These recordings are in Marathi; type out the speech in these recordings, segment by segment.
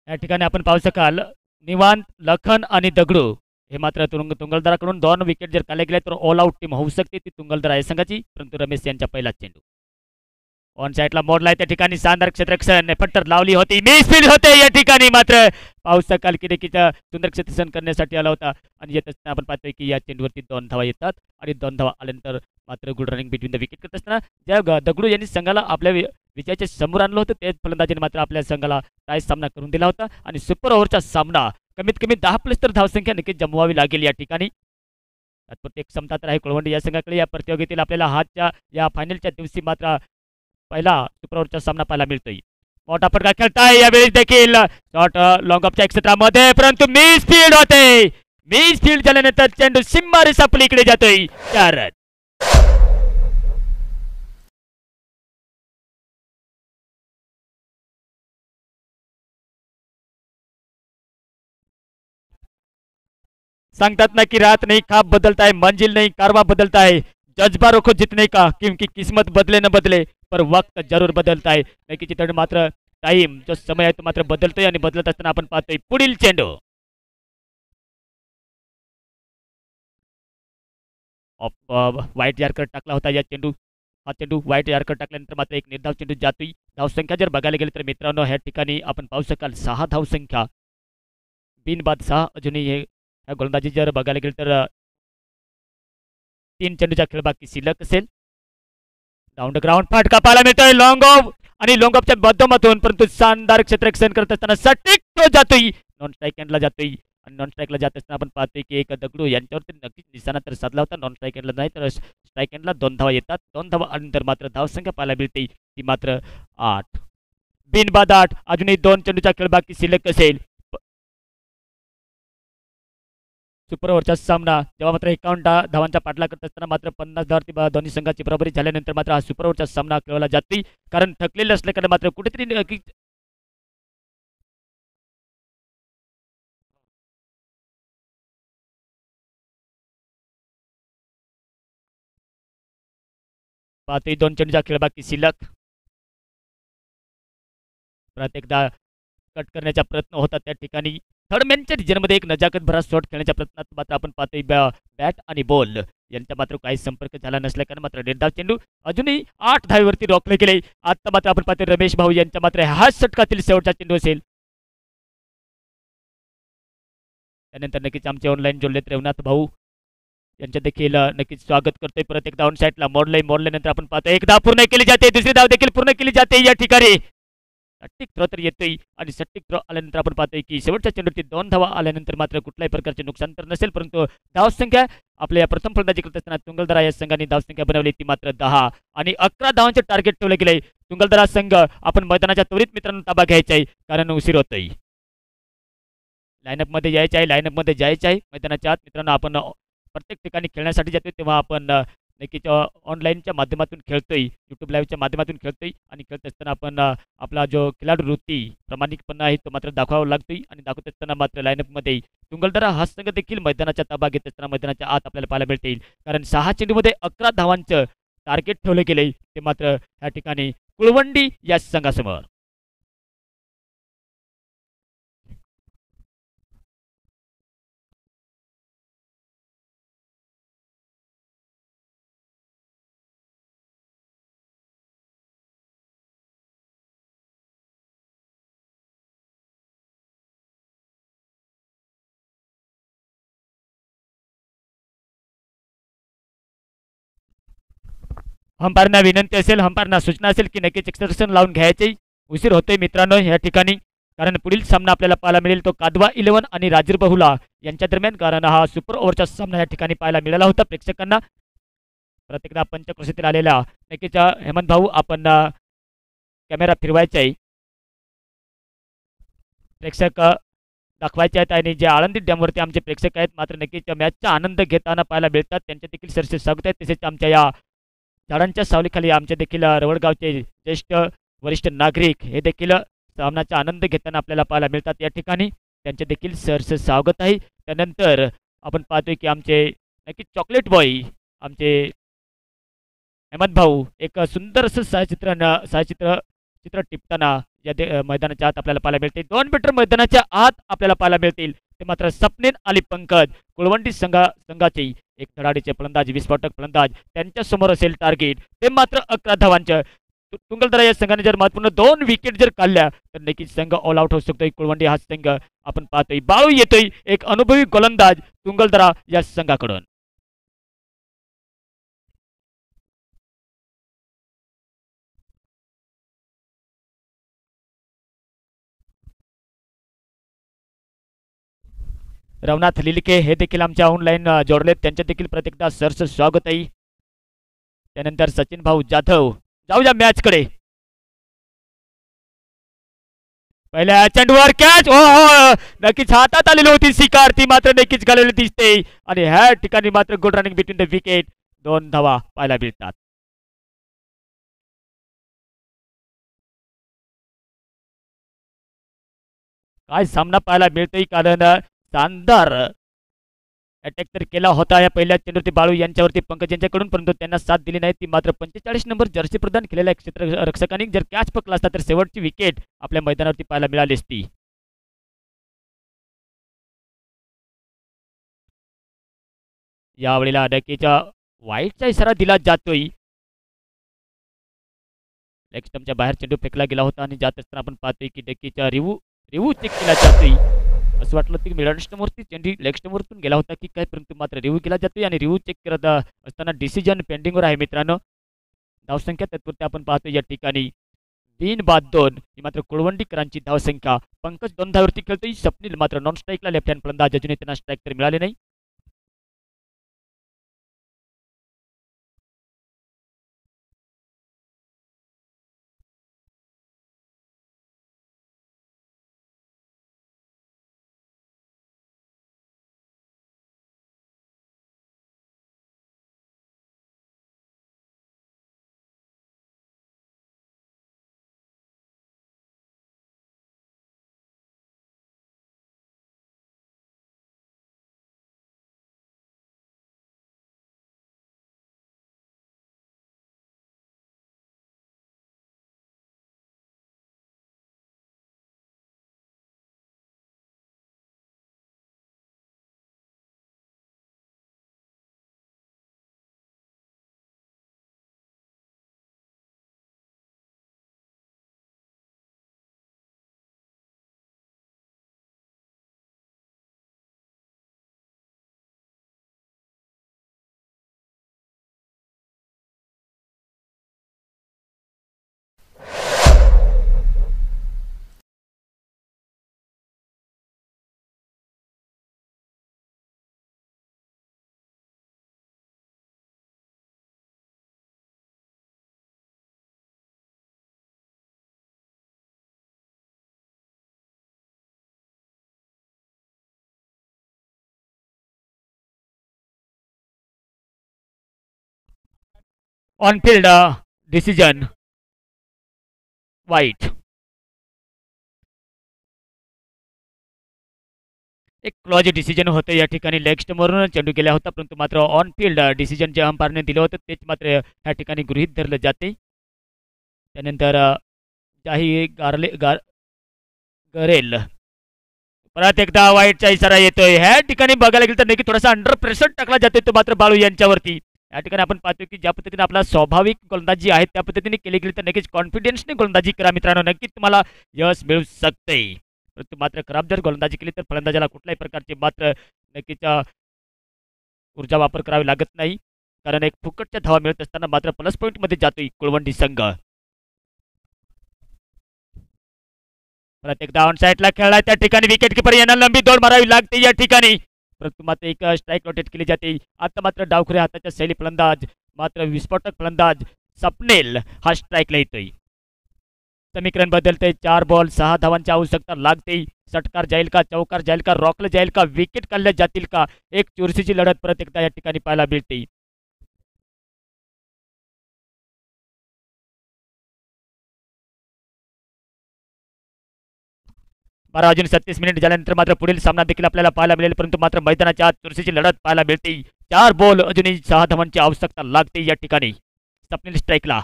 या ठिकाणी आपण पाहू शकाल निवांत, लखन आणि दगडू हे मात्र तुंगलदराकडून 2 विकेट जर काढले गेले तर ऑल आउट टीम होऊ शकते ती तुंगलदरा या संघाची, परंतु रमेश यांच्या पहिला चेंडू ऑन साईडला मोडलाय त्या ठिकाणी शानदार क्षेत्ररक्षण फट्टर लावली होती, मिसफील्ड होते या ठिकाणी मात्र पाहू शकाल की देखील सुंदर क्षेत्ररक्षण करण्यासाठी आला होता आणि येत असताना आपण पाहतोय की या चेंडूवरती 2 धावा येतात आणि 2 धावा आल्यानंतर मात्र good running between the wicket करत असताना ज्या दगडू यांनी संघाला आपल्या विजयाच्या समोर आणलं होतं तेच फलंदाजीने मात्र आपल्या संघाला टाय सामना करून दिला होता आणि सुपर ओव्हरचा सामना कमीत कमी 10+ तर धावसंख्या नक्कीच जमवावी लागेल या ठिकाणी. तात्पुरती एक क्षमता तर आहे कुळवंडी या संघाकडे. या प्रतियोगितेला आपल्याला हातच्या या फायनलच्या दिवशी मात्र पहिला सुपर ओव्हरचा सामना पाहायला मिळतोय. मोठा फटका खेळताय यावेळी देखील शॉट लॉंग ऑफच्या क्षेत्रामध्ये, परंतु मिस फील्ड होते. मिस फील्ड झाल्यानंतर चेंडू सिंबारी सापलीकडे जातोय. 4 रन. सांगतात ना की रात नहीं खाब बदलता है, मंजिल नहीं कारवा बदलता है, जज्बा रखो जितने का क्योंकि किस्मत बदले न बदले पर वक्त जरूर बदलता है. नक्कीच चित्र मात्र टाइम जो समय आहे तो मात्र बदलतोय आणि बदलत असताना आपण पाहतोय पुढील चेंडू वाईट यार्कर टाकला होता. या चेंडू हा चेंडू वाईट यार्कर टाकल्यानंतर मात्र एक निर्धाव चेंडू जातोय. धावसंख्या जर बघायला गेली तर मित्रांनो ह्या ठिकाणी आपण पाहू शकाल 6 धावसंख्या बिनबाद 6. अजूनही हे गोलंदाजी जर बघायला गेली तर 3 चेंडूचा खेळ बाकी शिल्लक असेल. डाऊन द ग्राउंड फटका पाहायला मिळतोय लॉंग ऑफ आणि लॉंग ऑफच्या माध्यमातून, परंतु शानदार क्षेत्ररक्षण करत असताना सटीक तो जातोय नॉन स्ट्राईक एंडला जातोय आणि नॉन स्ट्राईकला जात असताना आपण पाहतोय की एक दगडू यांच्यावरती नक्कीच निशाणा तर साधला होता. नॉन स्ट्राईक एंडला नाही तर स्ट्राईक एंडला 2 धावा येतात. 2 धावा आल्यानंतर मात्र धावसंख्या पाहायला मिळते ती मात्र 8 बिनबाद 8. अजूनही 2 चेंडूचा खेळ बाकी शिल्लक असेल. सुपर ओव्हरचा सामना जेव्हा मात्र 51 धावांचा पाठला करत असताना मात्र 50 धावांवरती दोन्ही संघाची बरोबरी झाल्यानंतर मात्र हा सुपर ओव्हरचा सामना खेळवला जातोय, कारण थकलेले असल्याकडे मात्र कुठेतरी पाहतोय 2 चेंडूचा खेळ बाकी शिल्लक. प्रत्येकदा कट करण्याचा प्रयत्न होता त्या ठिकाणी थर्डमॅनच्या रिजनमध्ये एक नजाकत भरा शॉट खेळण्याच्या प्रयत्नात मात्र आपण पाहतोय बॅट आणि बॉल यांचा मात्र काही संपर्क झाला नसल्याने मात्र निर्धाव चेंडू अजूनही 8 धावेवरती रोखले गेले. आता मात्र आपण पाहतोय रमेश भाऊ यांचा मात्र हा षटकातील शेवटचा चेंडू असेल. त्यानंतर नक्कीच आमचे ऑनलाईन जोडलेत रवनाथ भाऊ यांच्या देखील नक्कीच स्वागत करतोय. परत एकदा ऑन साईडला मोडल्यानंतर आपण पाहतोय एक धाव पूर्ण केली जाते, दुसरी धाव देखील पूर्ण केली जाते. या ठिकाणी सट्टिक थ्रो तर येतोय आणि सट्टिक थ्रो आल्यानंतर आपण पाहतोय की शेवटच्या चेंडूवरती 2 धावा आल्यानंतर मात्र कुठल्याही प्रकारचे नुकसान तर नसेल, परंतु धावसंख्या आपल्या प्रथम फलंदाजी करत असताना तुंगलदरा या संघाने धावसंख्या बनवली ती मात्र 10 आणि 11 धावांचे टार्गेट ठेवले गेले. तुंगलदरा संघ आपण मैदानाच्या त्वरित मित्रांनो ताबा घ्यायचा आहे कारण उशीर होतोय. लाईनअपमध्ये यायचं आहे, लाईनअपमध्ये जायचं आहे. मैदानाच्या आत मित्रांनो आपण प्रत्येक ठिकाणी खेळण्यासाठी जातोय तेव्हा आपण नक्कीच ऑनलाईनच्या माध्यमातून खेळतोय, यूट्यूब लाईव्हच्या माध्यमातून खेळतोय आणि खेळत असताना आपण आपला जो खेळाडू वृत्ती प्रामाणिकपणा आहे तो मात्र दाखवावा लागतोय आणि दाखवत असताना मात्र लाईनअपमध्ये तुंगलदरा हा संघ देखील मैदानाच्या ताबा घेत असताना मैदानाच्या आत आपल्याला पाहायला मिळतील, कारण 6 चेंडूमध्ये 11 धावांचं टार्गेट ठेवले गेले ते मात्र या ठिकाणी कुळवंडी या संघासमोर. अंपायरना विनंती असेल, अंपायरना सूचना असेल की नक्कीच एक्सप्रेशन लावून घ्यायचे. उशीर होतोय मित्रांनो या ठिकाणी, कारण पुढील सामना आपल्याला पाहायला मिळेल तो कादवा 11 आणि राजीर बहुला यांच्या दरम्यान, कारण हा सुपर ओव्हरचा सामना या ठिकाणी पाहायला मिळाला होता प्रेक्षकांना. प्रत्येकदा पंचक्रोशीतील आलेला नक्कीच हेमंत भाऊ आपण कॅमेरा फिरवायचा आहे, प्रेक्षक दाखवायचे आहेत आणि जे आळंदी डॅमवरती आमचे प्रेक्षक आहेत मात्र नक्कीच मॅचचा आनंद घेताना पाहायला मिळतात त्यांचे देखील सरसे स्वागत आहे. तसेच आमच्या या झाडांच्या सावलीखाली आमचे देखील रवडगावचे ज्येष्ठ वरिष्ठ नागरिक हे देखील सामन्याचा आनंद घेताना आपल्याला पाहायला मिळतात या ठिकाणी, त्यांचे देखील सहर्ष स्वागत आहे. त्यानंतर आपण पाहतोय की आमचे नक्कीच चॉकलेट बॉय आमचे हेमंत भाऊ एक सुंदर असं छायाचित्र टिपताना मैदानाच्या आत आपल्याला पाहायला मिळते. 2 मीटर मैदानाच्या आत आपल्याला पाहायला मिळतील ते मात्र स्वप्नील आणि पंकज कुळवंडी संघाचे एक धडाडीचे फलंदाज, विस्फोटक फलंदाज. त्यांच्या समोर असेल टार्गेट ते मात्र 11 धावांचं. तुंगलदरा या संघाने जर महत्वपूर्ण 2 विकेट जर काढल्या तर नक्कीच संघ ऑल आउट होऊ शकतोय. कुळवंडी हा संघ आपण पाहतोय. बाळू येतोय, एक अनुभवी गोलंदाज तुंगलदरा या संघाकडून. रवनाथ लिलके हे देखील आमच्या ऑनलाईन जोडलेत, त्यांचे देखील प्रत्येकदा सरस स्वागत आहे. त्यानंतर सचिन भाऊ जाधव. जाऊया मॅच कडे. पहिल्या चेंडूवर कॅच, हो नक्कीच हातात आलेली होती शिकार, ती मात्र नक्कीच घालवली दिसते आणि ह्या ठिकाणी मात्र good running between the wicket. 2 धावा पाहायला मिळतात. काय सामना पाहायला मिळतोय, कारण शानदार अटॅक तर केला होता या पहिल्या चेंडूवरती बाळू यांच्यावरती पंकज यांच्याकडून, परंतु त्यांना साथ दिली नाही. ती मात्र 45 नंबर जर्सी प्रदान केलेल्या क्षेत्ररक्षकांनी जर कॅच पकडला असता तर शेवटची विकेट आपल्या मैदानावरती पाहायला मिळाली असती. यावेळेला डकीच्या वाईटचा इशारा दिला जातोय. लेग स्टंपच्या बाहेर चेंडू फेकला गेला होता आणि जात असताना आपण पाहतोय की डकीच्या रिव्ह्यू चेक केला जातोय. असं वाटलं की मिडल स्टंपवरती चेंडू लेग स्टंपवरतून गेला होता की काय, परंतु मात्र रिव्ह्यू केला जातोय आणि रिव्ह्यू चेक करत असताना डिसिजन पेंडिंगवर आहे मित्रांनो. धावसंख्या तत्पुरती आपण पाहतोय या ठिकाणी 3 बाद 2 ही मात्र कुळवंडीकरांची धावसंख्या. पंकज 2 धावावरती खेळतोय, स्वप्नील मात्र नॉन स्ट्राईकला लेफ्ट हँड फलंदाज, अजूनही त्यांना स्ट्राईक तर मिळाले नाही. ऑन फील्ड डिसिजन वाईट. एक क्लॉज डिसिजन होतं या ठिकाणी. लेग स्टंपवरून चेंडू गेला होता, परंतु मात्र ऑन फील्ड डिसिजन जे अंपायरने दिलं होतं तेच मात्र या ठिकाणी गृहीत धरलं जाते. त्यानंतर जाही गरेल परत एकदा वाईटचा इशारा येतोय. ह्या ठिकाणी बघायला गेलं तर नक्की थोडासा अंडर प्रेशर टाकला जातोय तो मात्र बाळू यांच्यावरती. या ठिकाणी आपण पाहतो की ज्या पद्धतीने आपला स्वाभाविक गोलंदाजी आहे त्या पद्धतीने केली गेली तर नक्कीच कॉन्फिडन्सने गोलंदाजी करा मित्रांनो, नक्कीच तुम्हाला यश मिळू शकते. परंतु मात्र खराब जर गोलंदाजी केली तर फलंदाजाला कुठल्याही प्रकारची मात्र नक्कीच ऊर्जा वापर करावी लागत नाही, कारण एक फुकटच्या धावा मिळत असताना मात्र प्लस पॉईंट मध्ये जातोय कुळवंडी संघ. परत एकदा ऑन साईडला खेळलाय, त्या ठिकाणी विकेट किपर यांना लंबी दौड मारावी लागते या ठिकाणी, परंतु मात्र एक स्ट्राईक रोटेट केली जाते. आता मात्र डावखुऱ्या हाताच्या शैली फलंदाज मात्र विस्फोटक फलंदाज स्वप्नील हा स्ट्राईकला येतोय. समीकरण बदलते. 4 बॉल 6 धावांची आवश्यकता लागते. षटकार जाईल का, चौकार जाईल का, रॉकला जाईल का, विकेट काढल्या जातील का, एक चुरशीची लढत परत एकदा या ठिकाणी पाहायला मिळते. बारा वाजून 36 मिनिट झाल्यानंतर मात्र पुढील सामना देखील आपल्याला पाहायला मिळेल, परंतु मात्र मैदानाच्या आत चुरशीची लढत पाहायला मिळते. 4 बॉल अजूनही 6 धावांची आवश्यकता लागते या ठिकाणी. स्वप्नील स्ट्राईकला.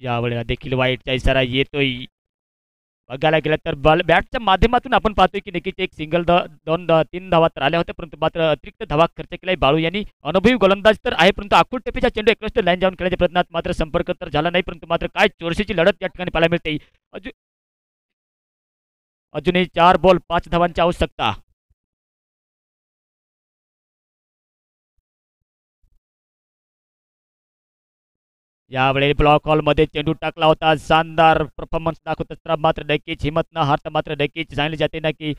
यावेळेला देखील वाईटचा इशारा येतोय. बघायला गेलं तर बॅटच्या माध्यमातून आपण पाहतोय की नक्कीच एक सिंगल 2-3 धावा तर आल्या होत्या, परंतु मात्र अतिरिक्त धावा खर्च केलाय बाळू यांनी. अनुभवी गोलंदाज तर आहे, परंतु आखूड टेपीचा चेंडू एकलष्ट लाईन जाऊन खेळण्याच्या प्रयत्नात मात्र संपर्क तर झाला नाही, परंतु मात्र काय चोरशीची लढत या ठिकाणी पाहायला मिळते. अजूनही 4 बॉल 5 धावांची आवश्यकता. यावेळी ब्लॉक हॉलमध्ये चेंडू टाकला होता. शानदार परफॉर्मन्स दाखवत असताना मात्र नक्कीच हिंमत न हारता मात्र नक्कीच सांगली जाते ना की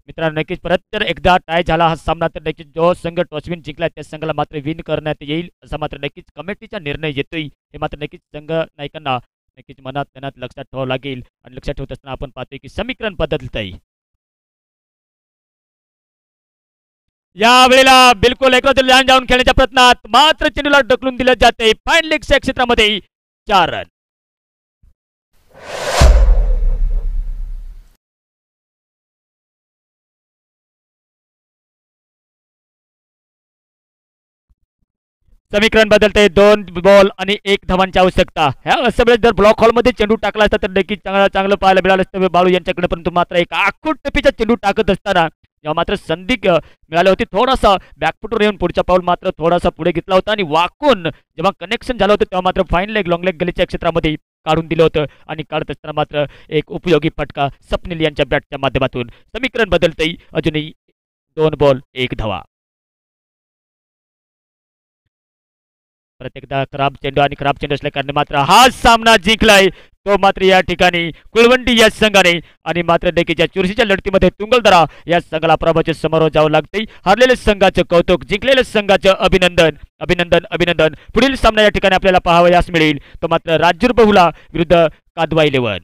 मित्रांनो नक्कीच परत जर एकदा टाय झाला हा सामना तर नक्कीच जो संघ टॉसविन जिंकला त्या संघाला मात्र विन करण्यात येईल असा मात्र नक्कीच कमिटीचा निर्णय येतोय. हे मात्र नक्कीच संघ नायकांना नक्कीच मनात मनात लक्षात ठेवावं लागेल. आणि लक्षात ठेवत असताना आपण पाहतोय की समीकरण बदलतंय. यावेळेला बिलकुल एकत्र लाईन जाऊन खेळण्याच्या प्रयत्नात मात्र चेंडूला ढकलून दिलं जाते फाईन लेगच्या क्षेत्रामध्ये 4 रन. समीकरण बदलते. 2 बॉल आणि 1 धावांची आवश्यकता. ह्या अशा वेळेस जर ब्लॉक हॉलमध्ये चेंडू टाकला असता तर नक्कीच चांगलं पाहायला मिळालं असतं बाळू यांच्याकडे, परंतु मात्र एक आखूड टप्पीचा चेंडू टाकत असताना जेव्हा मात्र संधी मिळाली होती थोडासा बॅकफुटवर येऊन पुढचा पाऊल मात्र थोडासा पुढे घेतला होता आणि वाकून जेव्हा कनेक्शन झालं होतं तेव्हा मात्र फाईन लेग लॉंग लेग गलीच्या क्षेत्रामध्ये काढून दिलं होतं आणि काढत असताना मात्र एक उपयोगी फटका स्वप्नील यांच्या बॅटच्या माध्यमातून. समीकरण बदलतंय. अजूनही 2 बॉल 1 धावा. प्रत्येकदा खराब चेंडू आणि खराब चेंडू असल्या कारणे मात्र हा सामना जिंकलाय तो मात्र या ठिकाणी कुळवंडी या संघाने. आणि मात्र देखील चुरशीच्या लढतीमध्ये तुंगलदरा या संघाला पराभवाच्या समोर जावं लागते. हरलेल्या संघाचं कौतुक, जिंकलेल्या संघाचं अभिनंदन अभिनंदन अभिनंदन. पुढील सामना या ठिकाणी आपल्याला पाहावयास मिळेल तो मात्र राजूर बहुला विरुद्ध कादवा 11.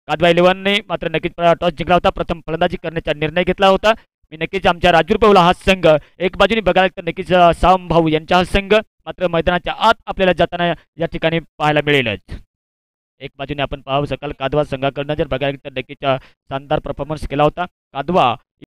कादवा 11ने मात्र नक्कीच टॉस जिंकला होता. प्रथम फलंदाजी करण्याचा निर्णय घेतला होता. मी नक्कीच आमच्या राजूर बहुला हा संघ एक बाजूने बघायला तर नक्कीच साम भाऊ यांचा हा संघ मात्र मैदानाच्या आत आपल्याला जाताना या ठिकाणी पाहायला मिळेलच. एक बाजूने आपण पाहू शकाल कादवा संघाकडनं जर बघायला तर नक्कीच शानदार परफॉर्मन्स केला होता. कादवा